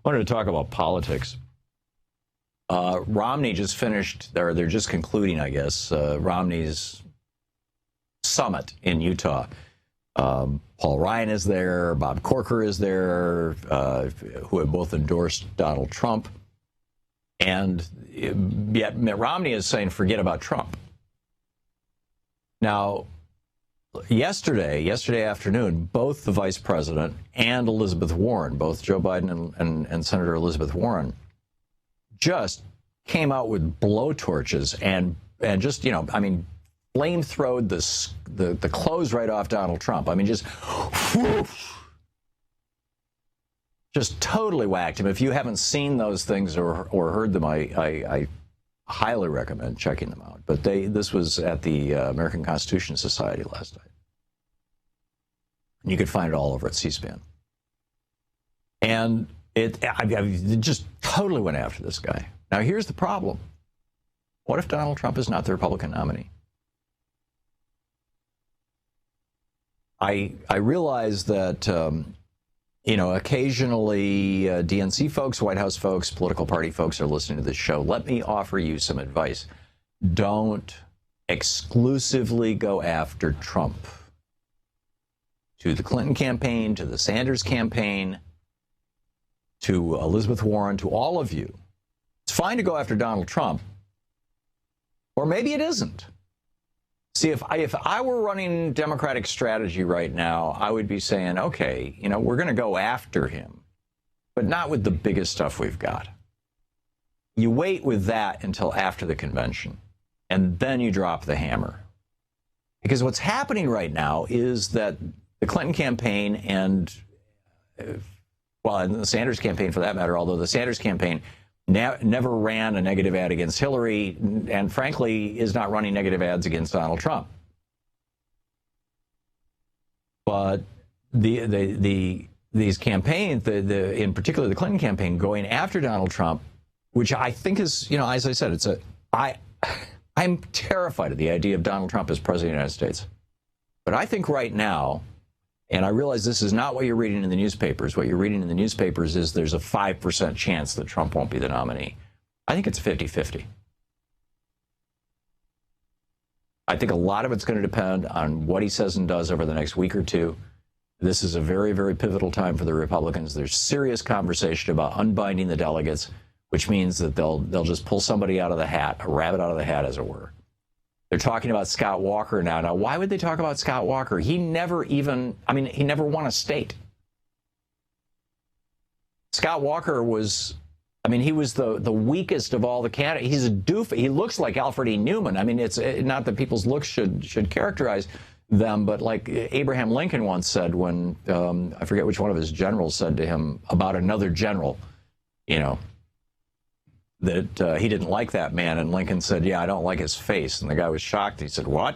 wanted to talk about politics. Romney just finished, or they're just concluding, I guess, Romney's summit in Utah. Paul Ryan is there, Bob Corker is there, who have both endorsed Donald Trump. And yet Mitt Romney is saying, forget about Trump. Now, yesterday afternoon, both the vice president and Elizabeth Warren, both Joe Biden and Senator Elizabeth Warren, just came out with blowtorches and just, you know, I mean, flamethrowed the clothes right off Donald Trump. I mean, just totally whacked him. If you haven't seen those things or heard them, I highly recommend checking them out. But this was at the American Constitution Society last night. You could find it all over at C-SPAN. And I just totally went after this guy. Now, here's the problem. What if Donald Trump is not the Republican nominee? I realize that, you know, occasionally DNC folks, White House folks, political party folks are listening to this show. Let me offer you some advice. Don't exclusively go after Trump. To the Clinton campaign, to the Sanders campaign, to Elizabeth Warren, to all of you. It's fine to go after Donald Trump, or maybe it isn't. See, if I were running Democratic strategy right now, I would be saying, okay, you know, we're going to go after him, but not with the biggest stuff we've got. You wait with that until after the convention, and then you drop the hammer. Because what's happening right now is that the Clinton campaign and, well, and the Sanders campaign for that matter, although the Sanders campaign never ran a negative ad against Hillary and, frankly, is not running negative ads against Donald Trump. But these campaigns, in particular the Clinton campaign, going after Donald Trump, which I think is, you know, as I said, I'm terrified of the idea of Donald Trump as president of the United States. But I think right now, and I realize this is not what you're reading in the newspapers. What you're reading in the newspapers is there's a 5% chance that Trump won't be the nominee. I think it's 50-50. I think a lot of it's going to depend on what he says and does over the next week or two. This is a very, very pivotal time for the Republicans. There's serious conversation about unbinding the delegates, which means that they'll just pull somebody out of the hat, a rabbit out of the hat, as it were. They're talking about Scott Walker now. Now, why would they talk about Scott Walker? He never won a state. Scott Walker was, he was the weakest of all the candidates. He's a doofus. He looks like Alfred E. Newman. I mean, it's not that people's looks should characterize them, but like Abraham Lincoln once said when, I forget which one of his generals said to him about another general, you know, that he didn't like that man. And Lincoln said, yeah, I don't like his face. And the guy was shocked. He said, what?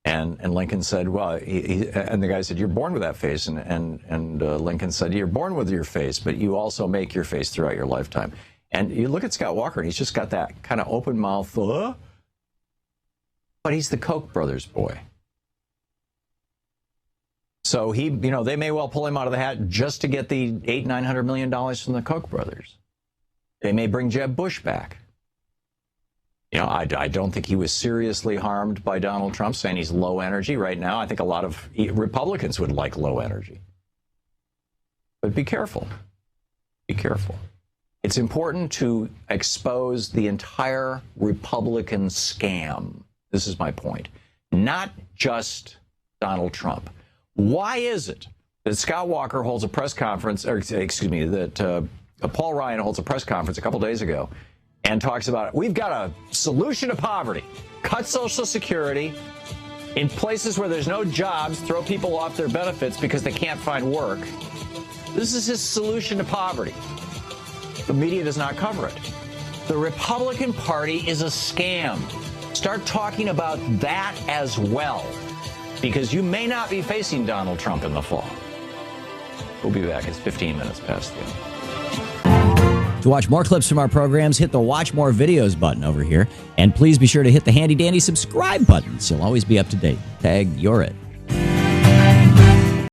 And Lincoln said, well, and the guy said, you're born with that face. And Lincoln said, you're born with your face, but you also make your face throughout your lifetime. And you look at Scott Walker, and he's just got that kind of open mouth, but he's the Koch brothers boy. So he, you know, they may well pull him out of the hat just to get the $800-900 million from the Koch brothers. They may bring Jeb Bush back. You know, I don't think he was seriously harmed by Donald Trump saying he's low energy right now. I think a lot of Republicans would like low energy. But be careful. Be careful. It's important to expose the entire Republican scam. This is my point. Not just Donald Trump. Why is it that Scott Walker holds a press conference, or excuse me, that Paul Ryan holds a press conference a couple days ago and talks about it? We've got a solution to poverty. Cut Social Security. In places where there's no jobs, throw people off their benefits because they can't find work. This is his solution to poverty. The media does not cover it. The Republican Party is a scam. Start talking about that as well, because you may not be facing Donald Trump in the fall. We'll be back. It's 15 minutes past the hour. To watch more clips from our programs, hit the Watch More Videos button over here. And please be sure to hit the handy-dandy subscribe button so you'll always be up to date. Tag, you're it.